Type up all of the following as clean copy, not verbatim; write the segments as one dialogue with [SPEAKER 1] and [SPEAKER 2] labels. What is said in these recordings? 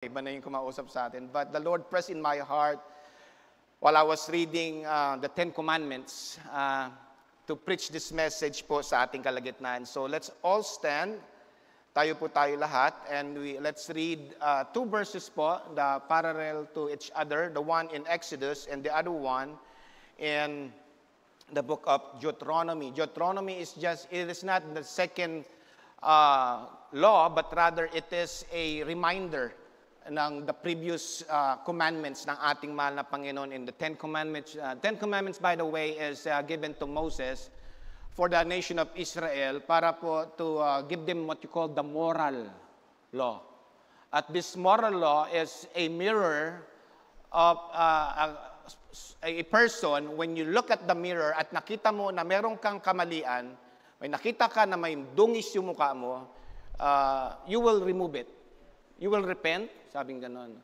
[SPEAKER 1] Iba na yung kumausap sa atin. But the Lord pressed in my heart while I was reading the Ten Commandments to preach this message po sa ating kalagitnaan. So let's all stand. Tayo lahat. And let's read two verses po, the parallel to each other. The one in Exodus and the other one in the book of Deuteronomy. Deuteronomy is it is not the second law, but rather it is a reminder ng the previous commandments ng ating mahal na Panginoon in the Ten Commandments. Ten Commandments, by the way, is given to Moses for the nation of Israel para po to give them what you call the moral law. At this moral law is a mirror of a person. When you look at the mirror at nakita mo na meron kang kamalian, may nakita ka na may dungis yung mukha mo, you will remove it. You will repent, sabing ganon.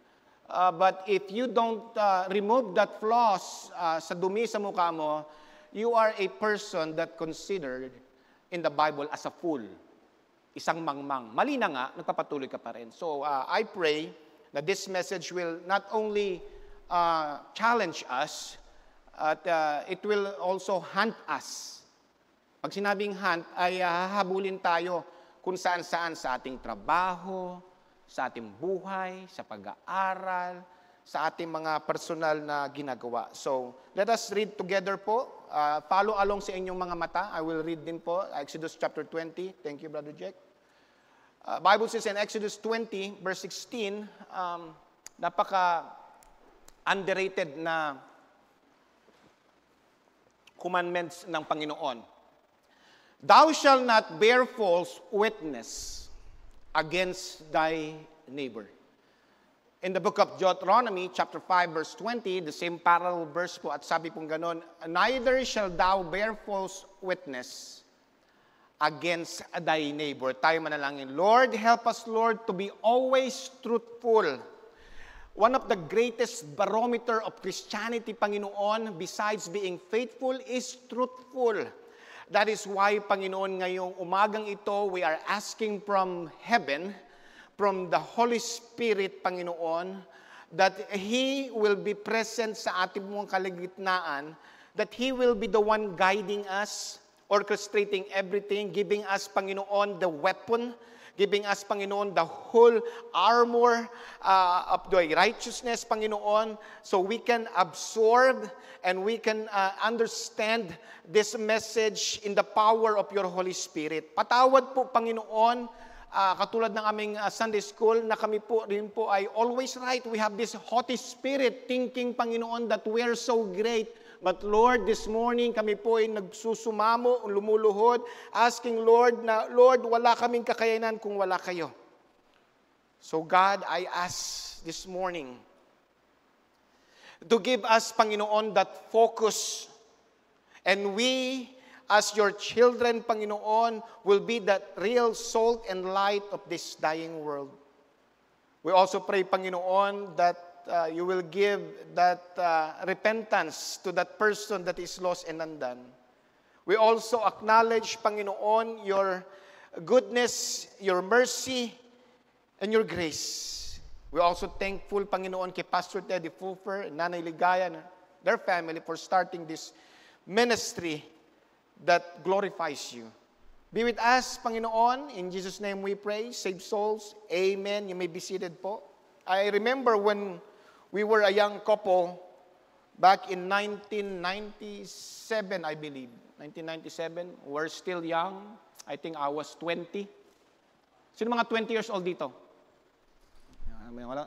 [SPEAKER 1] But if you don't remove that flaws sa dumi sa mukha mo, you are a person that considered in the Bible as a fool. Isang mangmang. Mali na nga, nagpapatuloy ka pa rin. So I pray that this message will not only challenge us, it will also hunt us. Pag sinabing hunt, ay hahabulin tayo kung saan-saan sa ating trabaho, sa ating buhay, sa pag-aaral, sa ating mga personal na ginagawa. So, let us read together po. Follow along sa inyong mga mata. I will read din po, Exodus chapter 20. Thank you, Brother Jack. Bible says in Exodus 20, verse 16, napaka-underrated na commandments ng Panginoon. Thou shalt not bear false witness against thy neighbor. In the book of Deuteronomy, chapter 5, verse 20, the same parallel verse po, at sabi pong ganon, neither shall thou bear false witness against thy neighbor. Tayo manalangin. Lord, help us, Lord, to be always truthful. One of the greatest barometer of Christianity, Panginoon, besides being faithful, is truthful. That is why, Panginoon, ngayong umagang ito, we are asking from heaven, from the Holy Spirit, Panginoon, that He will be present sa ating mong kalagitnaan, that He will be the one guiding us, orchestrating everything, giving us, Panginoon, the weapon, giving us, Panginoon, the whole armor of the righteousness, Panginoon, so we can absorb and we can understand this message in the power of your Holy Spirit. Patawad po, Panginoon, katulad ng aming Sunday school, na kami po rin po ay always right. We have this Holy Spirit thinking, Panginoon, that we are so great. But Lord, this morning kami po ay nagsusumamo, lumuluhod, asking Lord na, Lord, wala kaming kakayanan kung wala kayo. So God, I ask this morning to give us, Panginoon, that focus. And we, as your children, Panginoon, will be that real salt and light of this dying world. We also pray, Panginoon, that you will give that repentance to that person that is lost and undone. We also acknowledge, Panginoon, your goodness, your mercy, and your grace. We're also thankful, Panginoon, kay Pastor Teddy Fulfer and Nanay Ligaya and their family for starting this ministry that glorifies you. Be with us, Panginoon. In Jesus' name we pray. Save souls. Amen. You may be seated po. I remember when we were a young couple back in 1997, I believe. 1997. We're still young. I think I was 20. Sino mga 20 years old dito?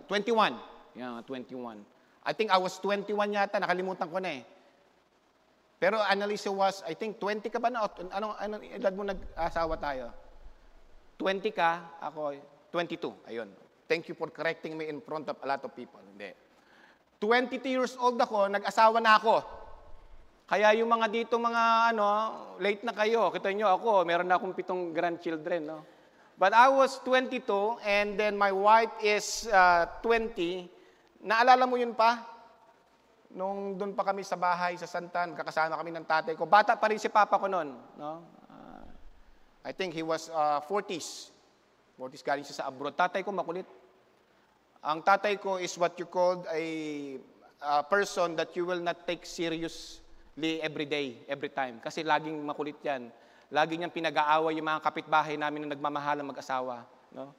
[SPEAKER 1] 21. Yeah, 21. I think I was 21 yata. Nakalimutan ko na eh. Pero Annalisa was, I think, 20 ka ba na? Anong edad mo nag-asawa tayo? 20 ka, ako 22. Ayun. Thank you for correcting me in front of a lot of people. Hindi. 22 years old ako, nag-asawa na ako. Kaya yung mga dito, late na kayo. Kita nyo ako, meron na akong 7 grandchildren. No? But I was 22, and then my wife is 20. Naalala mo yun pa? Nung doon pa kami sa bahay, sa Santan, kakasama kami ng tatay ko. Bata pa rin si Papa ko noon. No? I think he was 40s. 40s galing siya sa abroad. Tatay ko makulit. Ang tatay ko is what you called a person that you will not take seriously every day, every time. Kasi laging makulit yan. Lagi niyang pinag-aaway yung mga kapitbahay namin na nagmamahalang mag-asawa. No?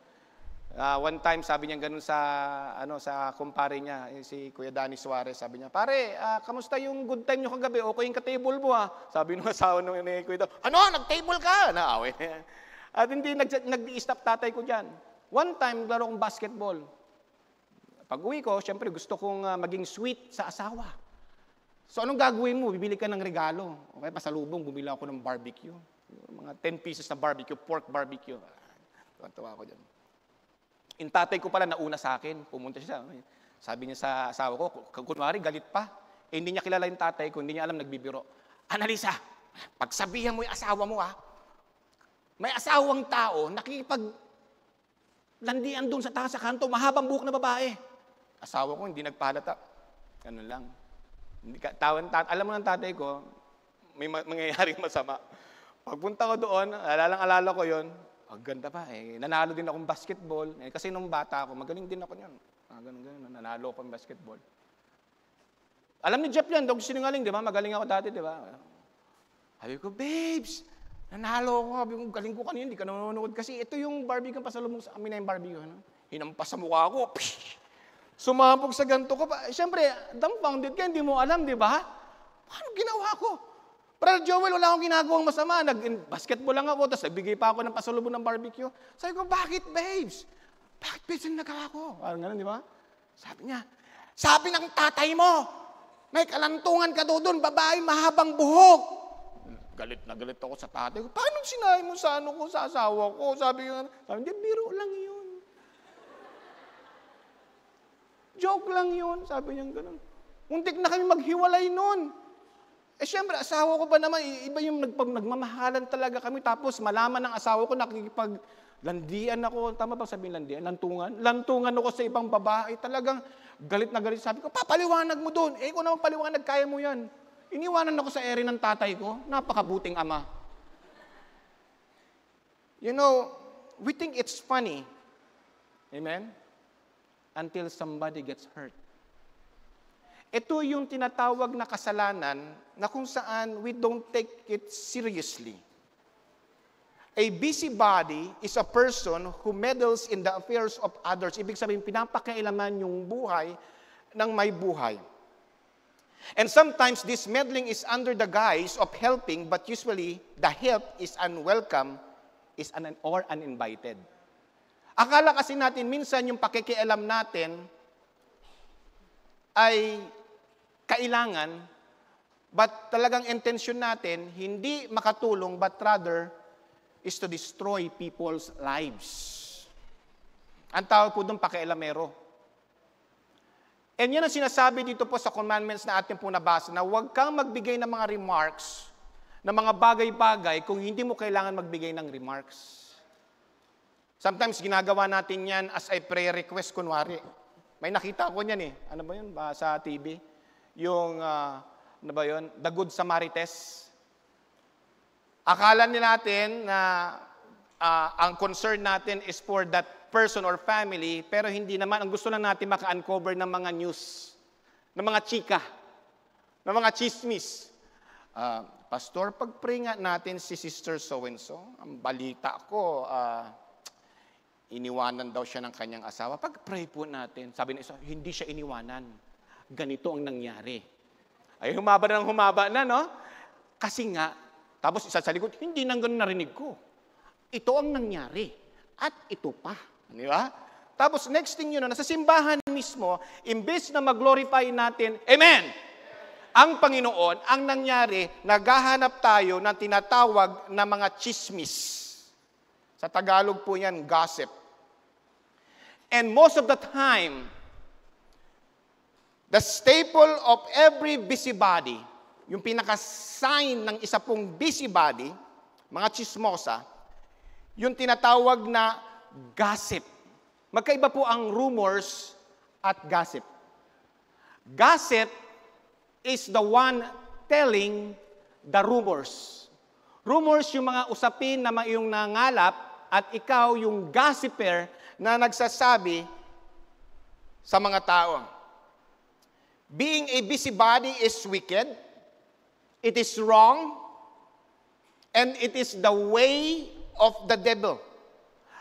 [SPEAKER 1] One time, sabi niya ganun sa kumpare niya, si Kuya Danny Suarez, sabi niya, pare, kamusta yung good time niyo kagabi? Okay yung ka-table mo, ha? Sabi ng asawa ni Kuya Danny, ano, nag-table ka? Naaway. At hindi nag-i-stop tatay ko dyan. One time, laro kong basketball. Pag uwi ko, syempre gusto kong maging sweet sa asawa. So anong gagawin mo? Bibili ka ng regalo. Okay, pasalubong, bumili ako ng barbecue. Mga 10 pieces na barbecue, pork barbecue. Tuwa ako dyan. Yung tatay ko pala nauna sa akin, pumunta siya. Sabi niya sa asawa ko, kunwari galit pa. Hindi niya kilala yung tatay ko, hindi niya alam nagbibiro. Annalisa, pagsabihan mo yung asawa mo may asawang tao, nakikipaglandian doon sa taas sa kanto, mahabang buhok na babae. Asawa ko, hindi nagpahalata. Ganun lang. Alam mo ng tatay ko, may mangyayaring masama. Pagpunta ko doon, alala ko yon. Ang ganda pa nanalo din akong basketball. Kasi nung bata ako, magaling din ako niyan. Ganun, nanalo ako ng basketball. Alam ni Jeff yan, daw sinungaling, di ba? Magaling ako dati, di ba? Sabi ko, babes, nanalo ako. Sabi ko, galing ko kanina, hindi ka nanonood. Kasi ito yung barbecue, pasalubong sa amin na yung barbecue. Hinampas sa mukha ko. Sumabog sa ganito ko. Siyempre, dumbfounded ka, hindi mo alam, di ba? Paano ginawa ko? Brother Joel, wala akong ginagawang masama. Nag-basketball lang ako, tapos nagbigay pa ako ng pasalubong ng barbecue. Sabi ko, bakit, babes? Bakit, babes, ang nagawa ko? Parang ganun, di ba? Sabi niya, sabi ng tatay mo, may kalantungan ka doon, babae, mahabang buhok. Galit na galit ako sa tatay ko. Paano sinabi mo sa sa asawa ko? Sabi niya, hindi, biro lang yun. Joke lang yun, sabi niya gano'n. Muntik na kami maghiwalay nun. Siyempre, asawa ko pa naman, iba yung nagmamahalan talaga kami. Tapos malaman ng asawa ko, nakikipaglandian ako. Tama ba sabihin landian? Lantungan? Lantungan ako sa ibang babae. Talagang galit na galit. Sabi ko, papaliwanag mo doon. Kung naman paliwanag, kaya mo yan. Iniwanan ako sa ere ng tatay ko. Napakabuting ama. You know, we think it's funny. Amen? Until somebody gets hurt. Ito yung tinatawag na kasalanan na kung saan we don't take it seriously. A busybody is a person who meddles in the affairs of others. Ibig sabihin, pinapakailaman yung buhay ng may buhay. And sometimes this meddling is under the guise of helping, but usually the help is unwelcome or uninvited. Akala kasi natin, minsan yung pakikialam natin ay kailangan, but talagang intention natin, hindi makatulong, but rather is to destroy people's lives. Ang tawag po doon, pakialamero. And yan ang sinasabi dito po sa commandments na atin po nabasa, na huwag kang magbigay ng mga remarks, ng mga bagay-bagay, kung hindi mo kailangan magbigay ng remarks. Sometimes ginagawa natin yan as a prayer request, kunwari. May nakita ko niyan Ano ba yun? Sa TV. Yung, ano ba yun? The Good Samaritans. Akala natin na ang concern natin is for that person or family, pero hindi naman. Ang gusto lang natin maka-uncover ng mga news, ng mga chika, ng mga chismis. Pastor, pag-pray nga natin si Sister so-and-so, ang balita ko, iniwanan daw siya ng kanyang asawa. Pag-pray po natin, sabi ng isa, hindi siya iniwanan. Ganito ang nangyari. Ay, humaba na, no? Kasi nga, tapos isa sa likod, hindi nang ganun narinig ko. Ito ang nangyari. At ito pa. Di ba? Tapos next thing yun, nasa simbahan mismo, imbes na mag-glorify natin, Amen! Ang Panginoon, ang nangyari, naghahanap tayo ng tinatawag na mga chismis. Sa Tagalog po yan, gossip. And most of the time, the staple of every busybody, yung pinaka-sign ng isa pong busybody, mga chismosa, yung tinatawag na gossip. Magkaiba po ang rumors at gossip. Gossip is the one telling the rumors. Rumors yung mga usapin na iyong nangalap at ikaw yung gossiper na nagsasabi sa mga tao. Being a busybody is wicked, it is wrong, and it is the way of the devil.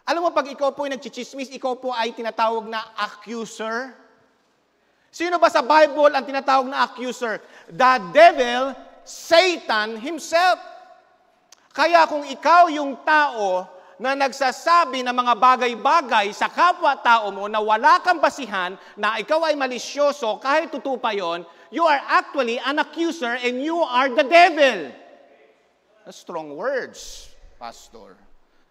[SPEAKER 1] Alam mo, pag ikaw po ay nagchichismis, ikaw po ay tinatawag na accuser. Sino ba sa Bible ang tinatawag na accuser? The devil, Satan himself. Kaya kung ikaw yung tao na nagsasabi ng mga bagay-bagay sa kapwa-tao mo na wala kang basihan, na ikaw ay malisyoso, kahit totoo pa yun, you are actually an accuser and you are the devil. That's strong words, Pastor.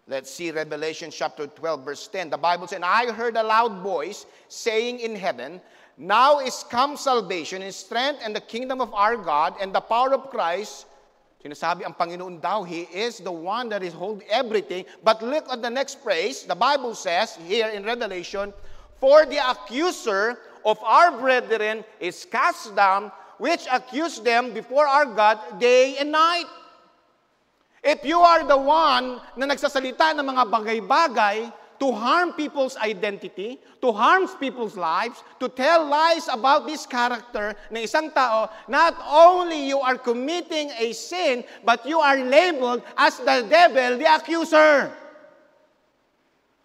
[SPEAKER 1] Let's see Revelation chapter 12, verse 10. The Bible says, "And I heard a loud voice saying in heaven, Now is come salvation and strength and the kingdom of our God and the power of Christ." Sinasabi ang Panginoon daw, He is the one that is holding everything. But look at the next phrase. The Bible says here in Revelation, "For the accuser of our brethren is cast down, which accused them before our God day and night." If you are the one na nagsasalita ng mga bagay-bagay to harm people's identity, to harm people's lives, to tell lies about this character ng isang tao, not only you are committing a sin, but you are labeled as the devil, the accuser.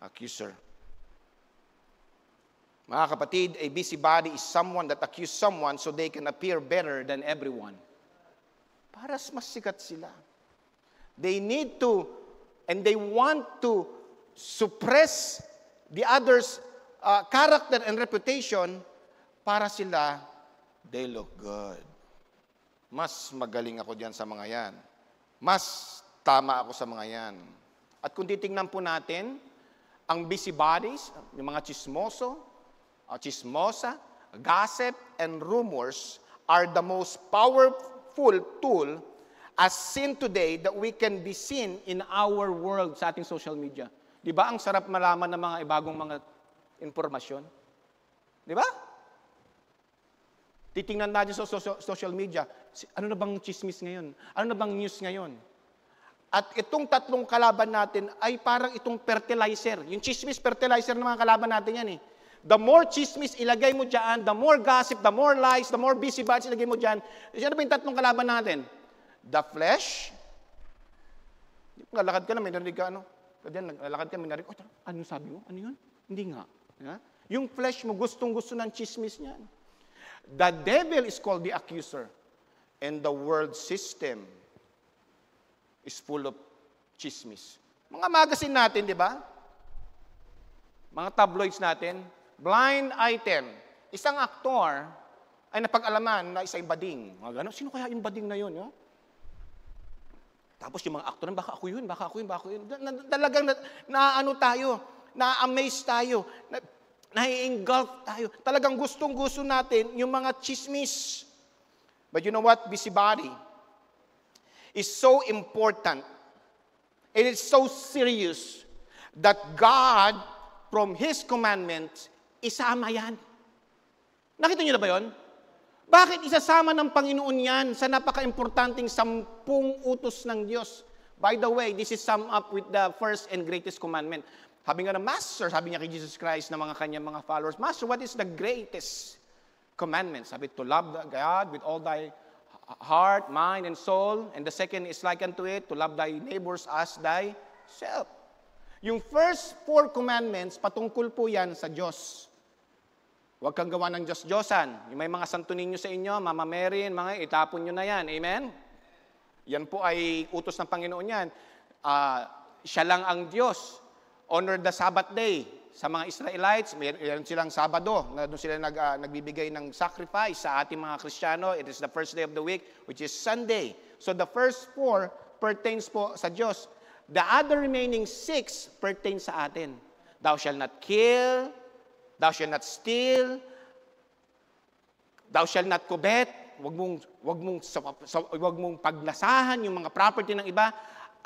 [SPEAKER 1] Accuser. Mga kapatid, a busybody is someone that accuses someone so they can appear better than everyone. Para mas sikat sila. They need to, and they want to suppress the other's character and reputation para sila, they look good. Mas magaling ako diyan sa mga yan. Mas tama ako sa mga yan. At kung titingnan po natin, ang busybodies, yung mga chismoso, chismosa, gossip, and rumors are the most powerful tool as seen today that we can be seen in our world sa ating social media. Di ba ang sarap malaman ng mga ibagong mga informasyon? Di ba? Titingnan natin sa social media, ano na bang chismis ngayon? Ano na bang news ngayon? At itong tatlong kalaban natin ay parang itong fertilizer. Yung chismis, fertilizer ng mga kalaban natin yan eh. The more chismis ilagay mo dyan, the more gossip, the more lies, the more busybodies ilagay mo dyan. Ano ba yung tatlong kalaban natin? The flesh. Nalakad ka na, may narinig ka, nalakad ka, may narinig, ano sabi mo? Ano yun? Hindi nga. Yeah? Yung flesh mo, gustong-gusto ng chismis niyan. The devil is called the accuser. And the world system is full of chismis. Mga magazine natin, di ba? Mga tabloids natin, blind item. Isang aktor ay napag-alaman na isang bading. Mga gano'n, sino kaya yung bading na yun? No? Tapos yung mga aktor, baka ako yun. Talagang naano tayo, na-amaze tayo, na-engulf tayo. Talagang gustong-gusto natin yung mga chismis. But you know what? Busybody is so important. It is so serious that God, from His commandments, isama yan. Nakita niyo na ba yun? Bakit isasama ng Panginoon yan sa napaka-importanting 10 utos ng Diyos? By the way, this is summed up with the first and greatest commandment. Sabi nga ng Master, sabi niya kay Jesus Christ na mga kanyang mga followers, Master, what is the greatest commandment? Sabi, to love God with all thy heart, mind, and soul. And the second is like unto it, to love thy neighbors as thyself. Yung first 4 commandments, patungkol po yan sa Diyos. Huwag kang gawa ng Diyos-Diyosan. Yung may mga santo ninyo sa inyo, Mama Mary, mga itapon nyo na yan. Amen? Yan po ay utos ng Panginoon yan. Siya lang ang Diyos. Honor the Sabbath day. Sa mga Israelites, mayroon silang Sabado, na doon sila nagbibigay ng sacrifice. Sa ating mga Kristiyano, it is the first day of the week, which is Sunday. So the first 4 pertains po sa Diyos. The other remaining 6 pertains sa atin. Thou shalt not kill, thou shalt not steal, thou shalt not covet, wag mong paglasahan yung mga property ng iba.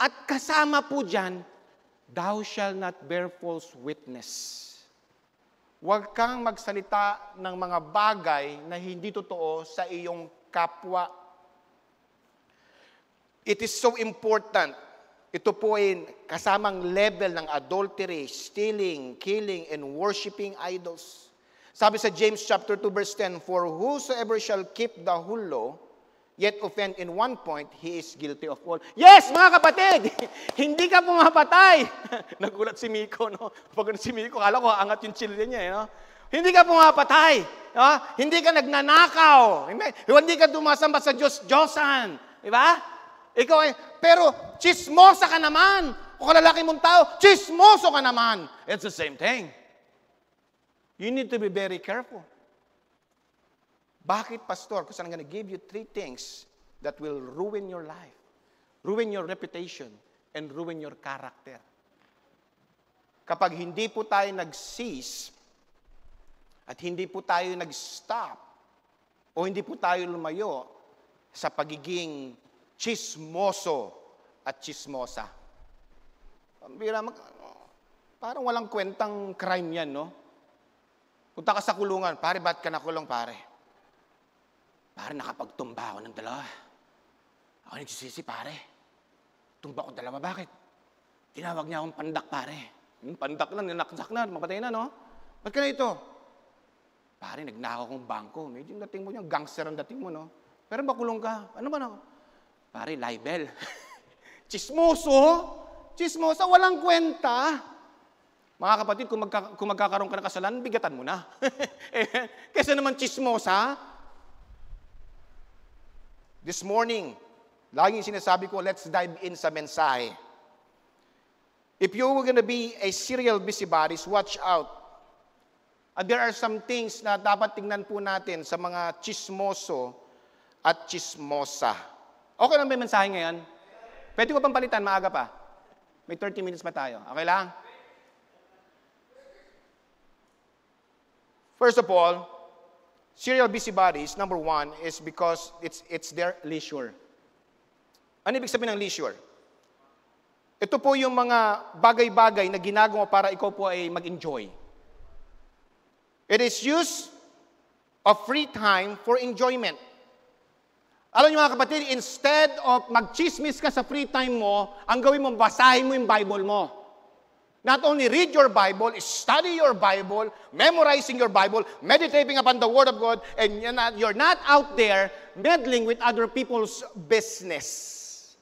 [SPEAKER 1] At kasama po diyan, thou shalt not bear false witness. Huwag kang magsalita ng mga bagay na hindi totoo sa iyong kapwa. It is so important. Ito po ay kasamang level ng adultery, stealing, killing, and worshiping idols. Sabi sa James chapter 2 verse 10, "For whosoever shall keep the whole law, yet offend in one point, he is guilty of all." Yes, mga kapatid! Hindi ka pumapatay. Nagulat si Miko, no? Pag si Miko, kala ko angat yung chilya niya, no? Hindi ka pumapatay. No? Hindi ka nagnanakaw. Hindi ka dumasamba sa Diyos-Diyosan. Di ba? Ikaw ay, pero chismosa ka naman. O kalalaki mong tao, chismoso ka naman. It's the same thing. You need to be very careful. Bakit, Pastor? Because I'm going to give you 3 things that will ruin your life, ruin your reputation, and ruin your character. Kapag hindi po tayo nag-cease at hindi po tayo nag-stop o hindi po tayo lumayo sa pagiging chismoso at chismosa. Parang walang kwentang crime yan, no? Punta ka sa kulungan, pare, ba't ka nakulong, pare? Pare, nakapagtumba ako ng 2. Ako nagsisisi, pare. Tumba ko 2, bakit? Tinawag niya akong pandak, pare. Yung pandak na, ninaksak na, mapatay na, no? Ba't ka na ito? Pare, nagnakaw akong bangko. Medyo yung dating mo niya, gangster ang dating mo, no? Pero makulong ka. Ano ba na? Pare, libel. Chismoso? Chismosa, walang kwenta. Mga kapatid, kung magkakaroon ka ng kasalanan, bigatan mo na. Kesa naman chismosa. This morning, laging sinasabi ko, let's dive in sa mensahe. If you were gonna be a serial busybodies, watch out. And there are some things na dapat tingnan po natin sa mga chismoso at chismosa. Okay lang ba yung mensahe ngayon? Pwede ko pang palitan, maaga pa. May 30 minutes pa tayo. Okay lang? First of all, serial busybodies, number 1, is because it's their leisure. Ano ibig sabihin ng leisure? Ito po yung mga bagay-bagay na ginagawa para ikaw po ay mag-enjoy. It is use of free time for enjoyment. Alam niyo mga kapatid, instead of mag-chismis ka sa free time mo, ang gawin mo, basahin mo yung Bible mo. Not only read your Bible, study your Bible, memorizing your Bible, meditating upon the Word of God, and you're not out there meddling with other people's business.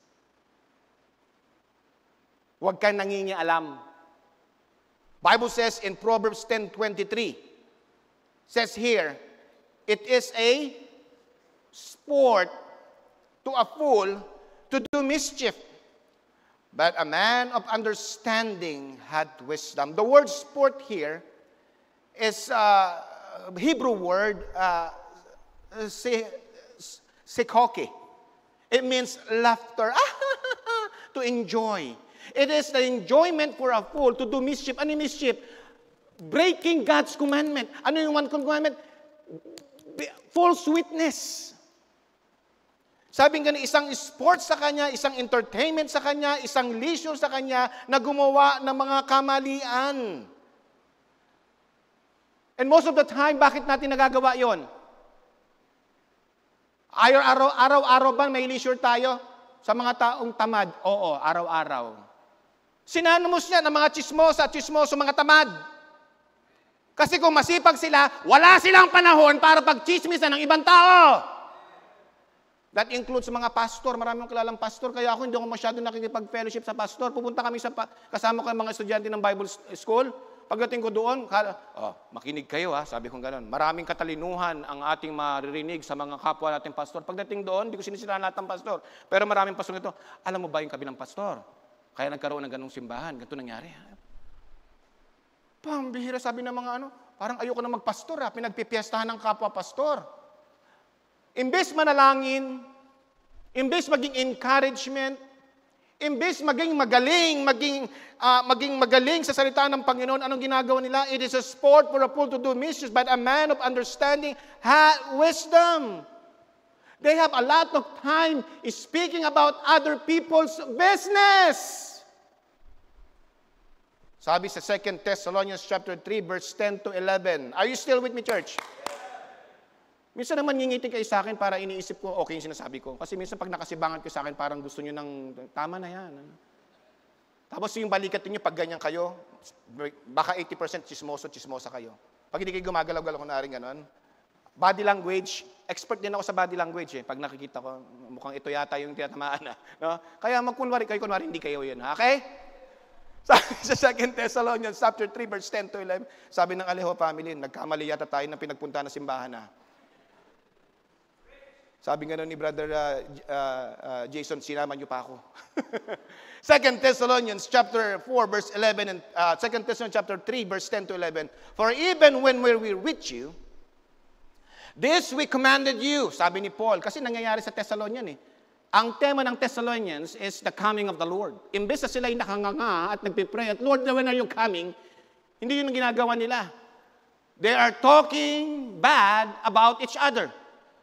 [SPEAKER 1] Huwag kang nangingialam. Bible says in Proverbs 10:23, says here, it is a sport to a fool to do mischief, but a man of understanding had wisdom. The word sport here is a Hebrew word, sekoke. It means laughter, to enjoy. It is the enjoyment for a fool to do mischief. Ano yung mischief? Breaking God's commandment. Ano yung one commandment? False witness. Sabi nga isang sport sa kanya, isang entertainment sa kanya, isang leisure sa kanya na gumawa ng mga kamalian. And most of the time, bakit natin nagagawa yon? Araw-araw ba may leisure tayo? Sa mga taong tamad? Oo, araw-araw. Sinanamos niya ng mga chismosa at chismoso, mga tamad. Kasi kung masipag sila, wala silang panahon para pagchismisan ng ibang tao. That includes mga pastor. Marami akong kilalang pastor, kaya ako hindi ako masyado nakikipag-fellowship sa pastor. Pupunta kami kasama ko yung mga estudyante ng Bible School. Pagdating ko doon, makinig kayo ha, sabi ko gano'n. Maraming katalinuhan ang ating maririnig sa mga kapwa nating pastor. Pagdating doon, hindi ko sinisiraan lahat ng pastor. Pero maraming pastor ito, alam mo ba yung kabilang pastor? Kaya nagkaroon ng ganong simbahan, ganito nangyari. Pambihira, sabi ng mga parang ayoko na magpastor ha, pinagpipiestahan ng kapwa pastor. Imbes manalangin, imbes maging encouragement, imbes maging magaling sa salita ng Panginoon, anong ginagawa nila? It is a sport for a fool to do mischief, but a man of understanding has wisdom. They have a lot of time speaking about other people's business. Sabi sa 2 Thessalonians chapter 3, verse 10 to 11. Are you still with me, church? Minsan naman ngingiti kayo sa akin para iniisip ko, okay yung sinasabi ko. Kasi minsan pag nakasibangan kayo sa akin, parang gusto nyo ng, tama na yan. Tapos yung balikat niyo, pag ganyan kayo, baka 80% chismosa kayo. Pag hindi kayo gumagalaw-galaw, kunwari ganon. Body language, expert din ako sa body language eh. Pag nakikita ko, mukhang ito yata yung tinatamaan na. No? Kaya kunwari hindi kayo yun. Okay? Sa 2 Thessalonians chapter 3, verse 10 to 11, sabi ng Alejo family, nagkamali yata tayo ng pinagpunta na simbahan na. Sabi nga ni Brother Jason, sinama niyo pa ako. 2 Thessalonians chapter 4, verse 11, and 2 Thessalonians chapter 3, verse 10 to 11, for even when we were with you, this we commanded you, sabi ni Paul, kasi nangyayari sa Thessalonian eh. Ang tema ng Thessalonians is the coming of the Lord. Imbes na sila yung nakanganga at nagpipray at, Lord, when are you coming? Hindi yun ang ginagawa nila. They are talking bad about each other.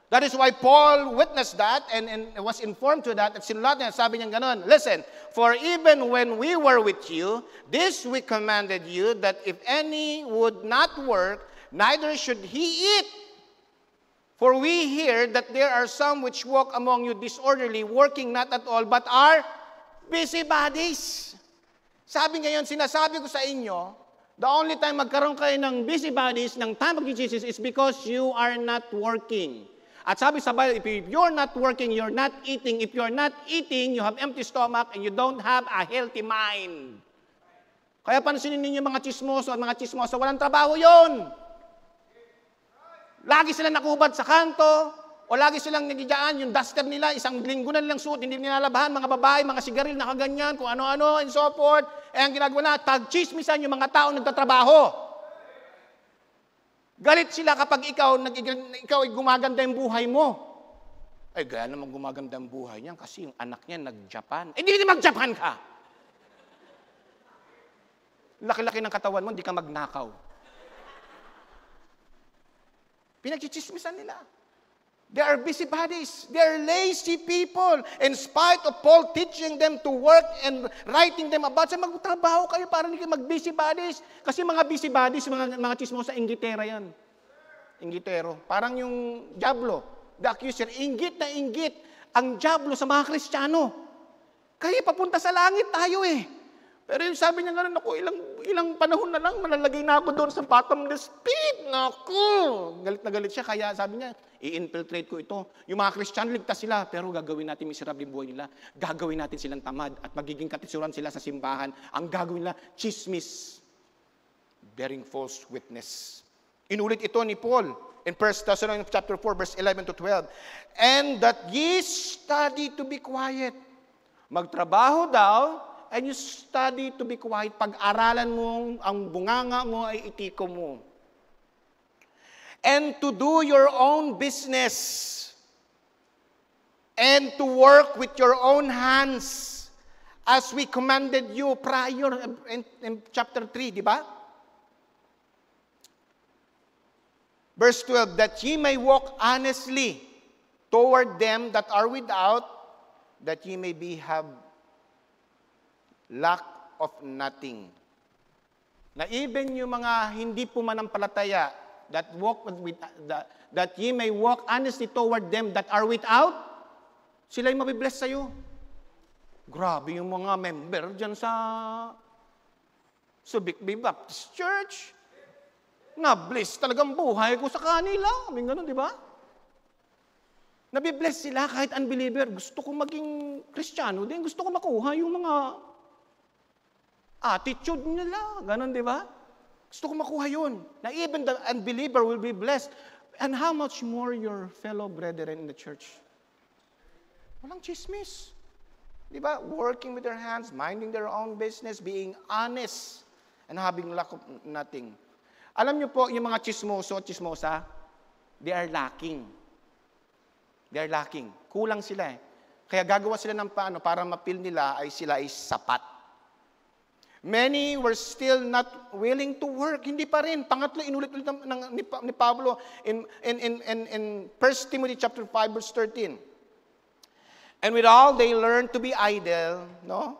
[SPEAKER 1] That is why Paul witnessed that and was informed to that. At sinulat niya, sabi niya ganon, listen, for even when we were with you, this we commanded you, that if any would not work, neither should he eat. For we hear that there are some which walk among you disorderly, working not at all, but are busybodies. Sabi ngayon, sinasabi ko sa inyo, the only time magkaroon kayo ng busybodies ng time of Jesus is because you are not working. At sabi sa Bible, if you're not working, you're not eating. If you're not eating, you have empty stomach and you don't have a healthy mind. Kaya pansinin ninyo mga chismoso at mga chismoso, walang trabaho yon. Lagi silang nakubad sa kanto, o lagi silang nagdiyaan, yung duster nila, isang linggo na nilang suot, hindi nilalabahan, mga babae, mga sigaril, nakaganyan, kung ano-ano, and so forth. Eh, ang ginagawa na, tag-chismisan yung mga tao nagtatrabaho. Galit sila kapag ikaw ay gumaganda yung buhay mo. Ay, gaya naman gumaganda yung buhay niya kasi yung anak niya nag-Japan. Eh, di mag-Japan ka. Laki-laki ng katawan mo, hindi ka magnakaw. Pinagchichismisan nila. They are busybodies. They are lazy people. In spite of Paul teaching them to work and writing them about, magtrabaho kayo para hindi kayo mag-busybodies. Kasi mga busybodies, mga chismosa, inggitera yan. Inggitero. Parang yung Diablo, the accuser, inggit na inggit ang Diablo sa mga Kristiyano. Kaya papunta sa langit tayo eh. Pero yung sabi niya gano'n, ako, ilang panahon na lang, malalagay na ako doon sa bottomless pit. Naku! Galit na galit siya, kaya sabi niya, i-infiltrate ko ito. Yung mga Kristiyano, ligtas sila, pero gagawin natin miserable buhay nila. Gagawin natin silang tamad at magiging katisuran sila sa simbahan. Ang gagawin nila, chismis, bearing false witness. Inulit ito ni Paul in 1 Thessalonians chapter 4, verse 11 to 12. And that ye study to be quiet. Magtrabaho daw, and you study to be quiet. Pag-aralan mo, ang bunganga mo ay itiko mo. And to do your own business. And to work with your own hands. As we commanded you prior in chapter 3, di ba? Verse 12, that ye may walk honestly toward them that are without, that ye may have lack of nothing. Na even yung mga hindi po manampalataya, that ye may walk honestly toward them that are without, sila'y mabibless sa'yo. Grabe yung mga member dyan sa Subic Bay Baptist Church. Na-bless talagang buhay ko sa kanila. May ganun, di ba? Nabibless sila kahit unbeliever. Gusto ko maging Kristiyano din. Gusto ko makuha yung mga attitude nila. Ganon, di ba? Gusto ko makuha yun. Na even the unbeliever will be blessed. And how much more your fellow brethren in the church? Walang chismis. Di ba? Working with their hands, minding their own business, being honest, and having lack of nothing. Alam niyo po, yung mga chismoso, chismosa, they are lacking. They are lacking. Kulang sila eh. Kaya gagawa sila ng paano para mapil nila ay sila ay sapat. Many were still not willing to work. Hindi pa rin. Pangatlo, inulit-ulit ni Pablo in 1 Timothy chapter 5, verse 13. And with all, they learned to be idle, no?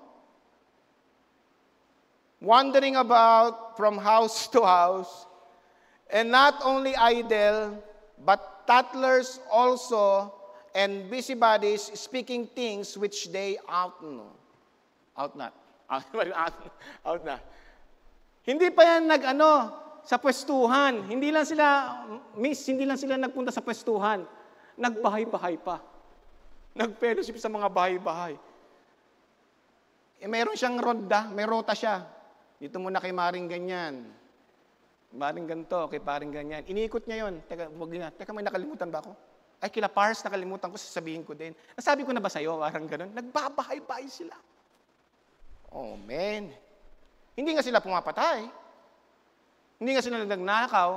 [SPEAKER 1] Wandering about from house to house. And not only idle, but tattlers also, and busybodies, speaking things which they ought not. Out na. Hindi pa yan Sa pwestuhan. Hindi lang sila nagpunta sa pwestuhan. Nagbahay-bahay pa. Nag-fellowship sa mga bahay-bahay. Meron siyang ronda, may rota siya. Dito muna kay Maring ganyan. Maring ganito, kay Paring ganyan. Iniikot niya yun. Teka, may nakalimutan ba ako? Ay, kila Pars, nakalimutan ko, sasabihin ko din. Nasabi ko na ba sa'yo, parang ganun? Nagbabahay-bahay sila. Oh, man. Hindi nga sila pumapatay. Hindi nga sila nagnakaw.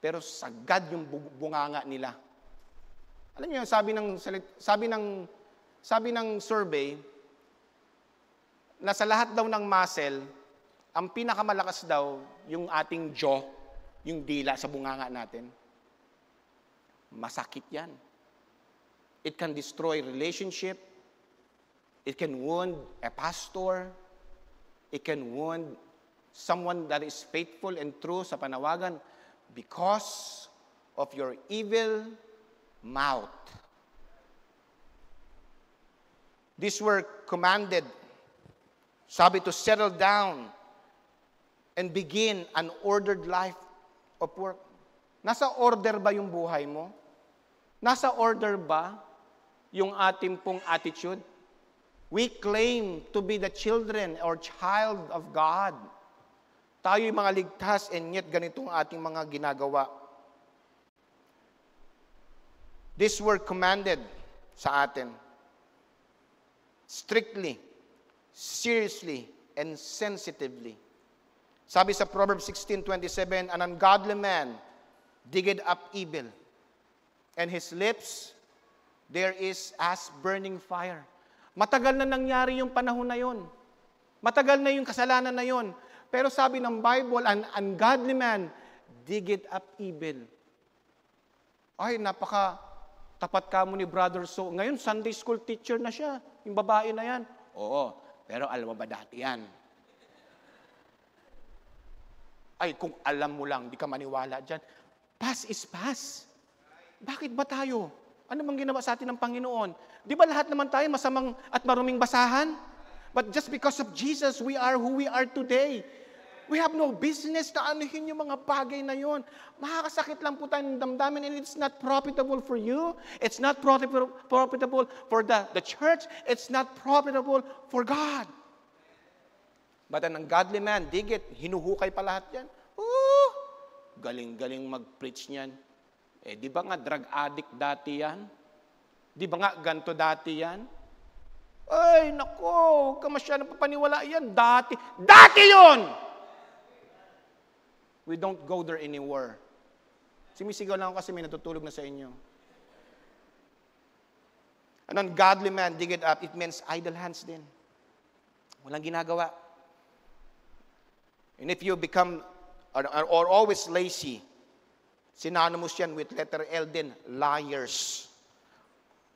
[SPEAKER 1] Pero sagad yung bunganga nila. Alam niyo, sabi ng survey, na sa lahat daw ng muscle, ang pinakamalakas daw yung ating jaw, yung dila sa bunganga natin. Masakit yan. It can destroy relationship. It can wound a pastor. It can wound someone that is faithful and true sa panawagan because of your evil mouth. These were commanded, sabi, to settle down and begin an ordered life of work. Nasa order ba yung buhay mo? Nasa order ba yung ating pong attitude? We claim to be the children or child of God. Tayo yung mga ligtas and yet ganitong ating mga ginagawa. These were commanded sa atin. Strictly, seriously, and sensitively. Sabi sa Proverbs 16:27, an ungodly man diggeth up evil, and his lips there is as burning fire. Matagal na nangyari yung panahon na yon. Matagal na yung kasalanan na yon. Pero sabi ng Bible, an ungodly man diggeth up evil. Ay, tapat ka mo ni Brother So. Ngayon, Sunday school teacher na siya. Yung babae na yan. Oo, pero alam mo ba dati yan? Ay, kung alam mo lang, di ka maniwala dyan. Past is past. Bakit ba tayo? Ano bang ginawa sa atin ng Panginoon? Di ba lahat naman tayo masamang at maruming basahan? But just because of Jesus, we are who we are today. We have no business na anuhin yung mga bagay na yon. Makakasakit lang po tayo ng damdamin and it's not profitable for you. It's not profitable for the church. It's not profitable for God. But an ungodly man, dig it, hinuhukay pa lahat yan. Galing-galing mag-preach niyan. Di ba nga drug addict dati yan? Di ba nga ganto dati yan? Ay, nako, huwag ka masyadong papaniwala yan. Dati yun! We don't go there anymore. Sumisigaw lang ako kasi may natutulog na sa inyo. An ungodly man, dig it up, it means idle hands din. Walang ginagawa. And if you become, or always lazy, synonymous yan with letter L din, liars.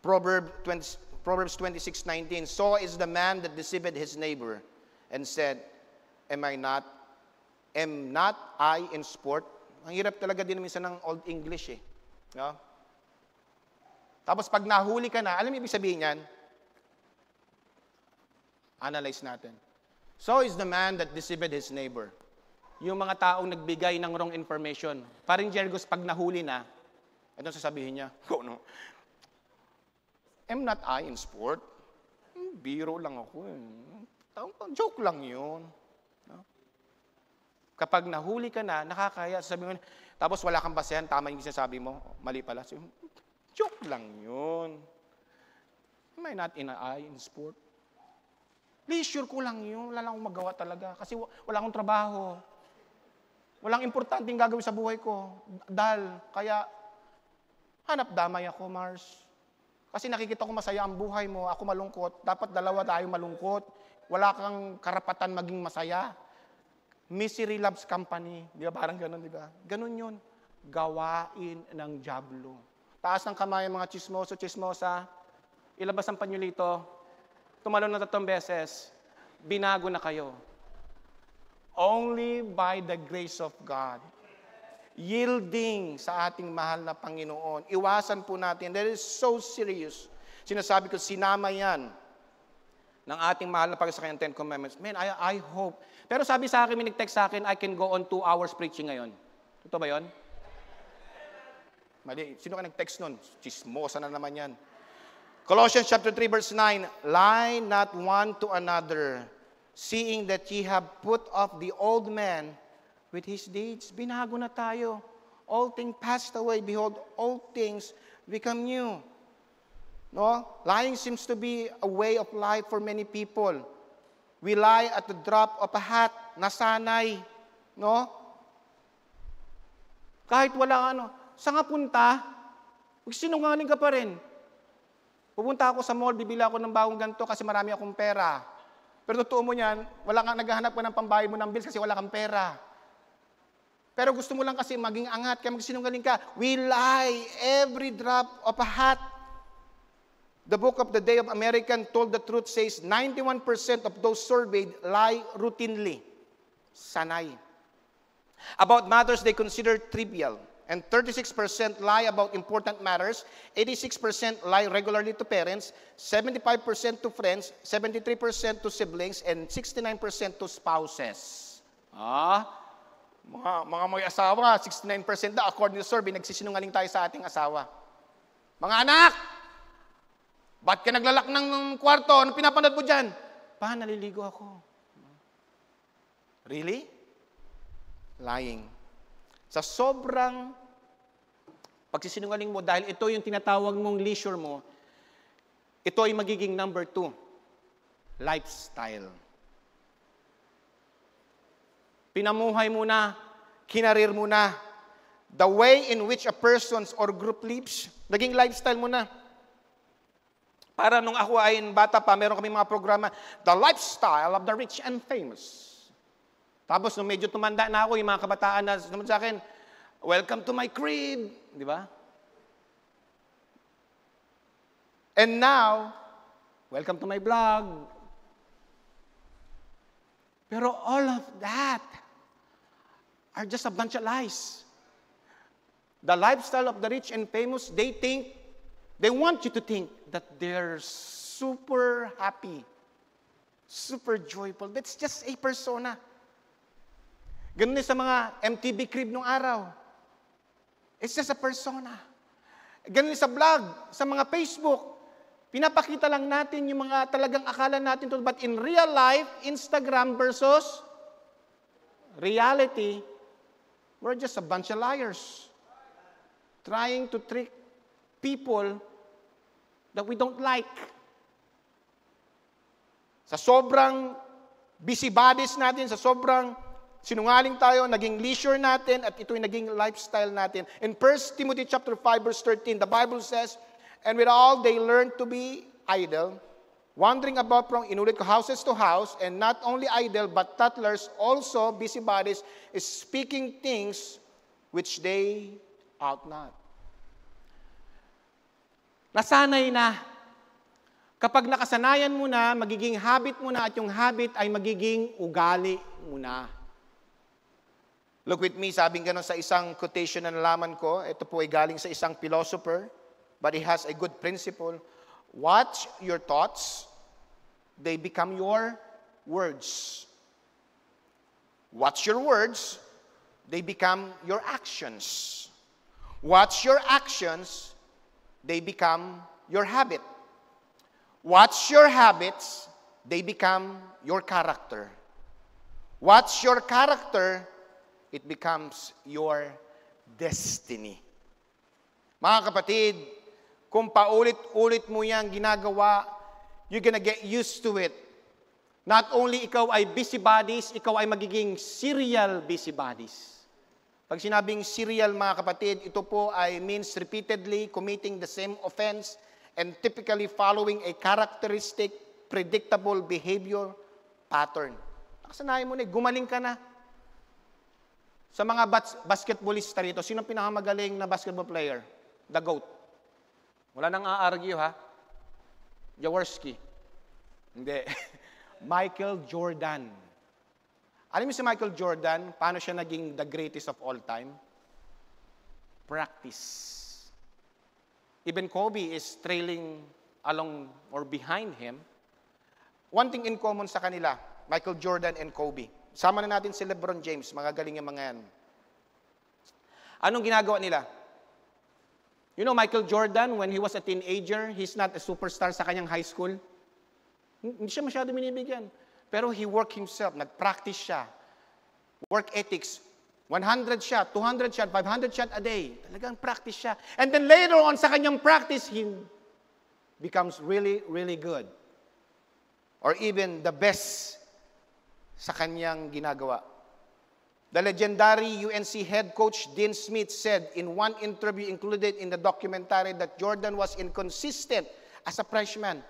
[SPEAKER 1] Proverbs 26:19, so is the man that deceived his neighbor and said, am not I in sport? Ang hirap talaga din minsan ng Old English eh. No? Tapos pag nahuli ka na, alam mo ibig sabihin yan? Analyze natin. So is the man that deceived his neighbor. Yung mga taong nagbigay ng wrong information. Parang Jergos, pag nahuli na, ito sasabihin niya, no? Am not I in sport? Biro lang ako eh. Joke lang yun. No? Kapag nahuli ka na, nakakaya, sasabihin mo, tapos wala kang basehan, tama yung sinasabi mo, mali pala. So, joke lang yun. Am I not in sport? Leisure ko lang yun. Wala lang akong magawa talaga. Kasi wala akong trabaho. Walang importanteng gagawin sa buhay ko. Kaya, hanap damay ako, Mars. Kasi nakikita ko masaya ang buhay mo, ako malungkot. Dapat dalawa tayo malungkot. Wala kang karapatan maging masaya. Misery loves company. Di ba? Parang ganun, di ba? Ganun yun. Gawain ng dyablo. Taas ng kamay mga chismoso, chismosa. Ilabas ang panyulito. Tumalon na 3 beses. Binago na kayo. Only by the grace of God. Yielding sa ating mahal na Panginoon. Iwasan po natin. That is so serious. Sinasabi ko, sinama yan ng ating mahal na pag-sa kanyang 10 Commandments. Man, I hope. Pero sabi sa akin, may nag-text sa akin, I can go on 2 hours preaching ngayon. Totoo ba yun? Mali. Sino ka nag-text nun? Chismosa na naman yan. Colossians chapter 3 verse 9, lie not one to another, seeing that ye have put off the old man with his deeds. Binago na tayo. All things passed away. Behold, all things become new. No? Lying seems to be a way of life for many people. We lie at the drop of a hat. Nasanay. No? Kahit wala ano. Saan nga punta? Magsinungaling ka pa rin. Pupunta ako sa mall, bibili ako ng bagong ganito kasi marami akong pera. Pero totoo mo yan, wala kang naghahanap ka ng pambayad mo ng bills kasi wala kang pera. Pero gusto mo lang kasi maging angat, kaya magsinungaling ka. We lie every drop of a hat. The book of the Day of American Told the Truth says 91% of those surveyed lie routinely. Sanay. About matters they consider trivial. And 36% lie about important matters, 86% lie regularly to parents, 75% to friends, 73% to siblings, and 69% to spouses. Mga may asawa, 69% na, according to survey, nagsisinungaling tayo sa ating asawa. Mga anak, ba't ka naglalak ng kwarto? Anong pinapanood mo dyan? Pa, naliligo ako. Really? Lying. Sa sobrang pagsisinungaling mo, dahil ito yung tinatawag mong leisure mo, ito ay magiging number 2, lifestyle. Pinamuhay mo na, kinarir mo na, the way in which a person or group lives, naging lifestyle mo na. Para nung ako ay bata pa, meron kami mga programa, the lifestyle of the rich and famous. Tapos nung medyo tumanda na ako, yung mga kabataan na naman sa akin, welcome to my crib. Di ba? And now, welcome to my blog. Pero all of that are just a bunch of lies. The lifestyle of the rich and famous, they want you to think that they're super happy, super joyful. That's just a persona. Ganun din sa mga MTV crib nung araw. It's just a persona. Ganun sa vlog, sa mga Facebook. Pinapakita lang natin yung mga talagang akala natin to. But in real life, Instagram versus reality, we're just a bunch of liars. Trying to trick people that we don't like. Sa sobrang busybodies natin, sa sobrang sinungaling tayo, naging leisure natin, at ito'y naging lifestyle natin. In 1 Timothy chapter 5, verse 13, the Bible says, and with all they learned to be idle, wandering about from inulit houses to house, and not only idle, but tattlers, also busybodies, is speaking things which they ought not. Nasanay na. Kapag nakasanayan mo na, magiging habit mo na, at yung habit ay magiging ugali mo na. Look with me, sabing ganun sa isang quotation na nalaman ko. Ito po ay galing sa isang philosopher, but he has a good principle. Watch your thoughts, they become your words. Watch your words, they become your actions. Watch your actions, they become your habit. Watch your habits, they become your character. Watch your character, it becomes your destiny. Mga kapatid, kung paulit-ulit mo yang ginagawa, you're gonna get used to it. Not only ikaw ay busybodies, ikaw ay magiging serial busybodies. Pag sinabing serial, mga kapatid, ito po ay means repeatedly committing the same offense and typically following a characteristic, predictable behavior pattern. Nakasanayan mo na, gumaling ka na. Sa mga basketballista rito, sino pinakamagaling na basketball player? The GOAT. Wala nang a-argue, ha? Jaworski. Hindi. Michael Jordan. Alam mo si Michael Jordan, paano siya naging the greatest of all time? Practice. Even Kobe is trailing along or behind him. One thing in common sa kanila, Michael Jordan and Kobe. Sama na natin si LeBron James, mga galing yung mga yan. Anong ginagawa nila? You know, Michael Jordan, when he was a teenager, he's not a superstar sa kanyang high school. Hindi siya masyado binibigyan. Pero he worked himself, nag-practice siya. Work ethics, 100 shot, 200 shot, 500 shot a day. Talagang practice siya. And then later on sa kanyang practice, he becomes really, really good. Or even the best sa kanyang ginagawa. The legendary UNC head coach Dean Smith said in one interview included in the documentary that Jordan was inconsistent as a freshman.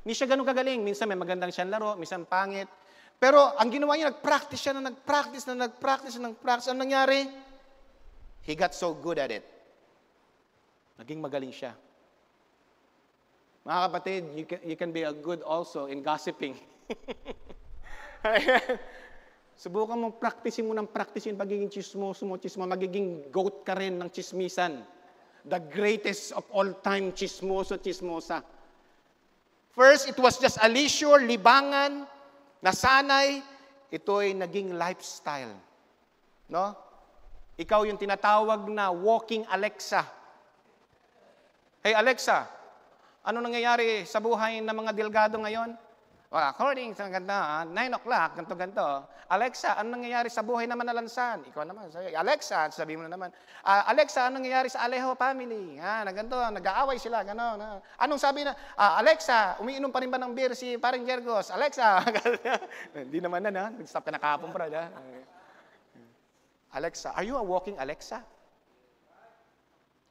[SPEAKER 1] Hindi siya ganun kagaling. Minsan may magandang siyang laro, minsan pangit. Pero ang ginawa niya, nag-practice siya na nag-practice. Ano nangyari? He got so good at it. Naging magaling siya. Mga kapatid, you can be a good also in gossiping. Subukan mo, practicein mo ng practicein pagiging chismoso, magiging goat ka rin ng chismisan. The greatest of all time chismoso, chismosa. First, it was just a leisure, libangan, nasanay, ito ay naging lifestyle. No? Ikaw yung tinatawag na walking Alexa. Hey Alexa, ano nangyayari sa buhay ng mga delgado ngayon? Well, according sa ganito, 9 o'clock, ganito. Alexa, ano nangyayari sa buhay naman na lansan? Ikaw naman, Alexa, sabi mo na naman. Alexa, ano nangyayari sa Alejo family? Ganito, nag-aaway sila, gano'n. Anong sabi na, Alexa, umiinom pa rin ba ng beer si Paring Jergos? Alexa, hindi naman na, nag-stop ka na kahapon, bro. Alexa, are you a walking Alexa?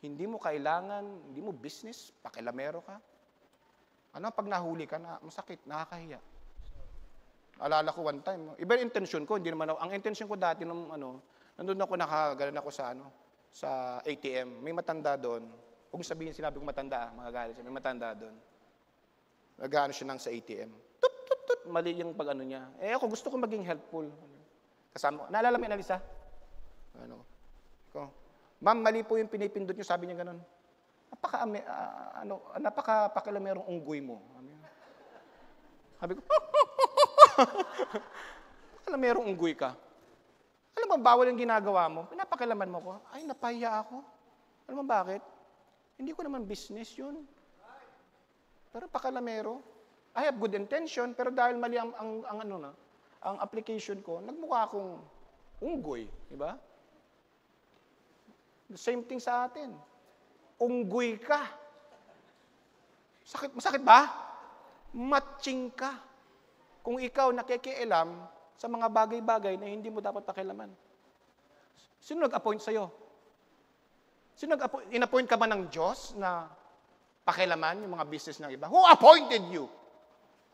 [SPEAKER 1] Hindi mo kailangan, hindi mo business, pakilamero ka. Ano, pag nahuli ka na, masakit, nakakahiya. Alala ko one time, iba yung intention ko, hindi naman ako, ang intention ko dati nung nandun ako nakagalan ako sa ATM, may matanda doon. Huwag sabihin, sinabi ko matanda, mga galit siya, may matanda doon. Nag-ano siya nang sa ATM. Tut, mali yung pag-ano niya. Ako gusto ko maging helpful. Kasama ko, naalala mo yung Alisa? Ma'am, mali po yung pinipindot niyo, sabi niya ganun. Napaka-pakilamerong unggoy mo. Sabi ko, pakilamerong unggoy ka. Alam mo, bawal yung ginagawa mo. Pinapakilaman mo ko. Ay, napahiya ako. Alam mo bakit? Hindi ko naman business yun. Pero pakilamero. I have good intention, pero dahil mali ang application ko, nagmukha akong unggoy. Diba? The same thing sa atin. Unggoy ka. Masakit ba? Matching ka. Kung ikaw nakikialam sa mga bagay-bagay na hindi mo dapat pakialaman. Sino nag-appoint sa'yo? In-appoint ka ba ng Diyos na pakialaman yung mga business ng iba? Who appointed you?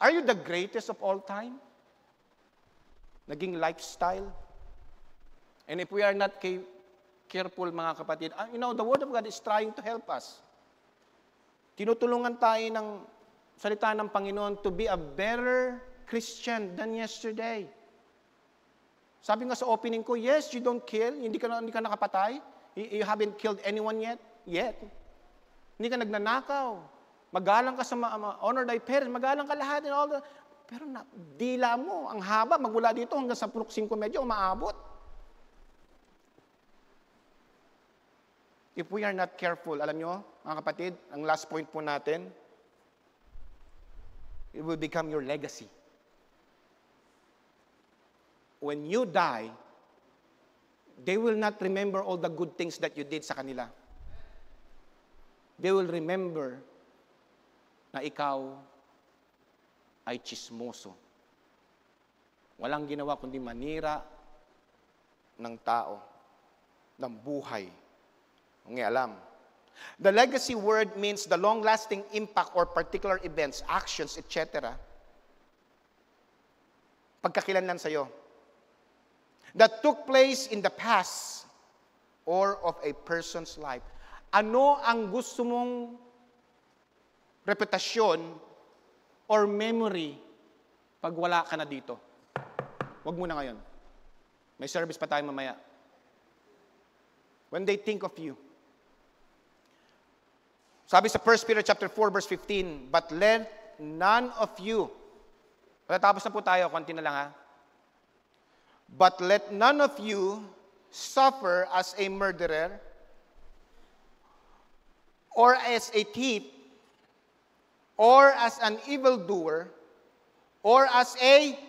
[SPEAKER 1] Are you the greatest of all time? Naging lifestyle. And if we are not careful, mga kapatid. The Word of God is trying to help us. Tinutulungan tayo ng salita ng Panginoon to be a better Christian than yesterday. Sabi nga sa opening ko, yes, you don't kill. Hindi ka nakapatay. You haven't killed anyone yet. Hindi ka nagnanakaw. Magalang ka sa honor thy parents. Magalang ka lahat and all that. Pero dila mo, ang haba, magmula dito hanggang sa pulok 5 medyo, umaabot. If we are not careful, alam nyo, mga kapatid, ang last point po natin, it will become your legacy. When you die, they will not remember all the good things that you did sa kanila. They will remember na ikaw ay chismoso. Walang ginawa kundi manira ng tao, ng buhay. Alam. The legacy word means the long-lasting impact or particular events, actions, etc. Pagkakilanlan sa'yo. That took place in the past or of a person's life. Ano ang gusto mong reputasyon or memory pag wala ka na dito? Huwag muna ngayon. May service pa tayo mamaya. When they think of you. Sabi sa 1 Peter chapter 4 verse 15, but let none of you Matatapos na po tayo, konti na lang ha. But let none of you suffer as a murderer, or as a thief, or as an evildoer, or as a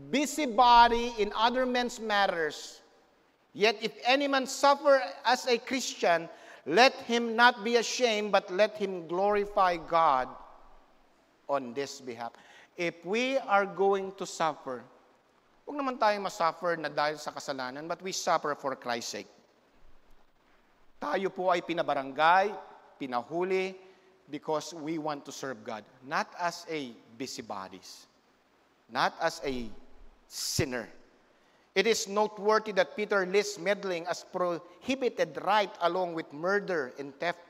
[SPEAKER 1] busybody in other men's matters. Yet if any man suffer as a Christian, let him not be ashamed, but let him glorify God on this behalf. If we are going to suffer, huwag naman tayong masuffer na dahil sa kasalanan, but we suffer for Christ's sake. Tayo po ay pinabarangay, pinahuli, because we want to serve God. Not as a busybodies. Not as a sinner. It is noteworthy that Peter lists meddling as prohibited right along with murder and theft.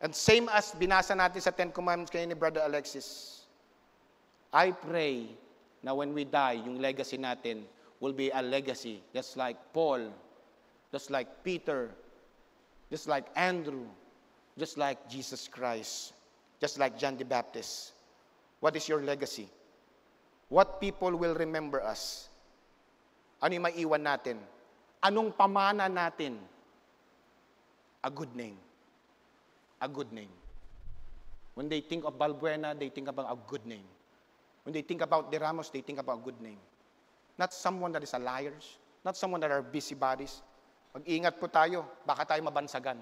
[SPEAKER 1] And same as binasa natin sa Ten Commandments kayo ni Brother Alexis. I pray na when we die, yung legacy natin will be a legacy just like Paul, just like Peter, just like Andrew, just like Jesus Christ, just like John the Baptist. What is your legacy? What people will remember us? Ano yung maiwan natin? Anong pamana natin? A good name. A good name. When they think of Balbuena, they think about a good name. When they think about De Ramos, they think about a good name. Not someone that is a liars, not someone that are busybodies. Mag-ingat po tayo, baka tayo mabansagan.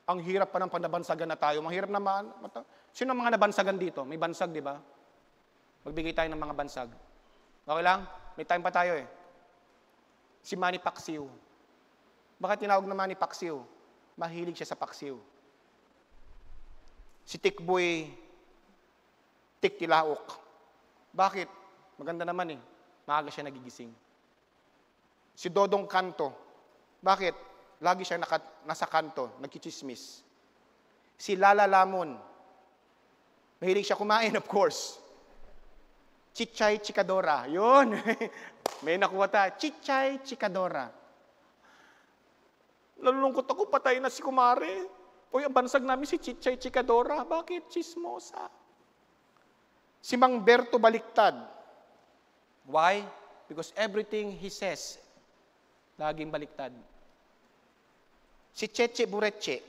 [SPEAKER 1] Ang hirap pa ng panabansagan na tayo. Mahirap naman. Sino ang mga nabansagan dito? May bansag, di ba? Magbigay tayo ng mga bansag. Okay lang? May time pa tayo eh. Si Manny Pacquiao. Bakit tinawag na Manny Pacquiao? Mahilig siya sa paksiw. Si Tikboy Tiktilaok. Bakit? Maganda naman eh. Maaga siya nagigising. Si Dodong Kanto. Bakit? Lagi siya nasa kanto, nagkichismis. Si Lala Lamon. Mahilig siya kumain, of course. Chichay Chikadora. Yun. May nakuha ta. Chichay Chikadora. Nalulungkot ako, patay na si Kumare. Uy, ang bansag namin si Chichay Chikadora. Bakit? Chismosa. Si Mang Berto Baliktad. Why? Because everything he says, laging baliktad. Si Cheche Bureche.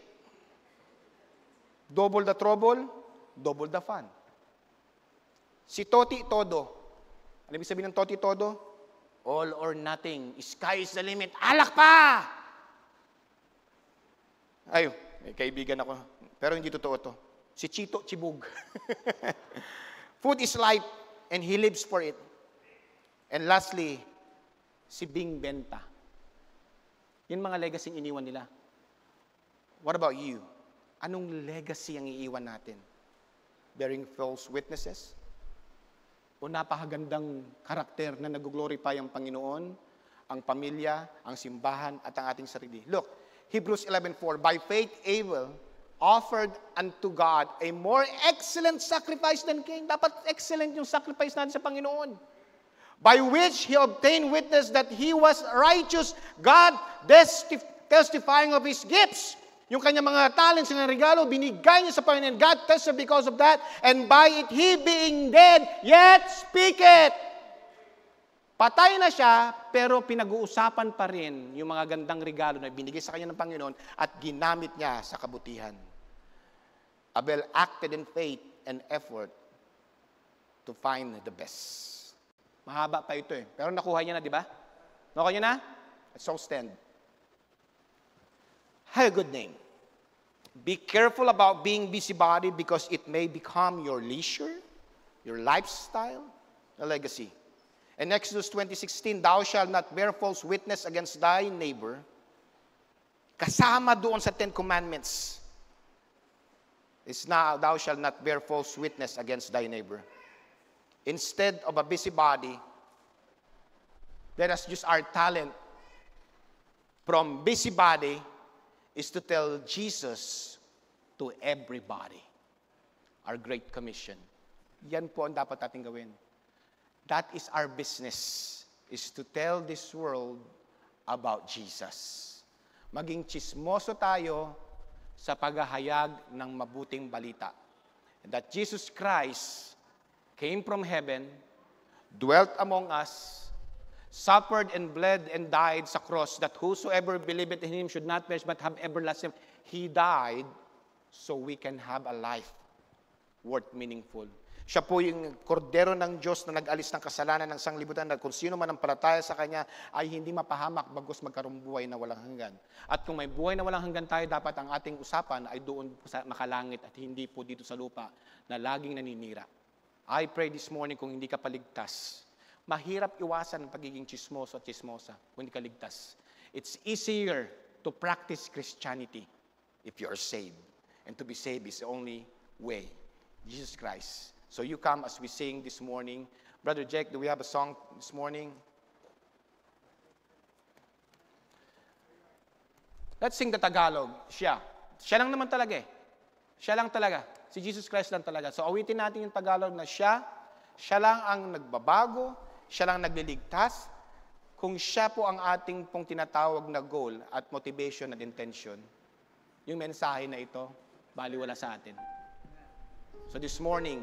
[SPEAKER 1] Double the trouble, double the fun. Si Toti Todo. Ano ibig sabihin ng Toti Todo? All or nothing. Sky is the limit. Alak pa! Ay, may kaibigan ako. Pero hindi totoo to. Si Chito Chibug. Food is life, and he lives for it. And lastly, si Bing Benta. Yun mga legacy iniwan nila. What about you? Anong legacy ang iiwan natin? Bearing false witnesses? O napakagandang karakter na nag-glorify ang Panginoon, ang pamilya, ang simbahan, at ang ating sarili? Look, Hebrews 11:4, by faith Abel offered unto God a more excellent sacrifice than Cain. Dapat excellent yung sacrifice natin sa Panginoon. By which he obtained witness that he was righteous, God testifying of his gifts. Yung kanyang mga talents, yung regalo, binigay niya sa Panginoon. God testified because of that. And by it, he being dead, yet speaketh. Patay na siya, pero pinag-uusapan pa rin yung mga gandang regalo na binigay sa kanya ng Panginoon at ginamit niya sa kabutihan. Abel acted in faith and effort to find the best. Mahaba pa ito eh. Pero nakuha niya na, di ba? Nakuha niya na? So stand. Have a good name. Be careful about being busybody because it may become your leisure, your lifestyle, a legacy. In Exodus 20:16, thou shalt not bear false witness against thy neighbor. Kasama doon sa Ten Commandments. It's now, thou shalt not bear false witness against thy neighbor. Instead of a busybody, let us use our talent from busybody is to tell Jesus to everybody. Our Great Commission. Yan po ang dapat natin gawin. That is our business, is to tell this world about Jesus. Maging chismoso tayo sa paghahayag ng mabuting balita. And that Jesus Christ came from heaven, dwelt among us, suffered and bled and died sa cross, that whosoever believeth in him should not perish but have everlasting. He died so we can have a life worth meaningful. Siya po yung kordero ng Diyos na nag-alis ng kasalanan ng sanglibutan, na kung sino man ang palataya sa Kanya ay hindi mapahamak bagkus magkaroong buhay na walang hanggan. At kung may buhay na walang hanggan tayo, dapat ang ating usapan ay doon sa makalangit at hindi po dito sa lupa na laging naninira. I pray this morning, kung hindi ka paligtas, mahirap iwasan ang pagiging chismoso at chismosa kung hindi ka ligtas. It's easier to practice Christianity if you are saved. And to be saved is the only way, Jesus Christ. So you come as we sing this morning. Brother Jake, do we have a song this morning? Let's sing the Tagalog. Siya. Siya lang naman talaga eh. Siya lang talaga. Si Jesus Christ lang talaga. So awitin natin yung Tagalog na siya lang ang nagbabago, siya lang nagliligtas. Kung siya po ang ating pong tinatawag na goal at motivation at intention, yung mensahe na ito, baliwala sa atin. So this morning,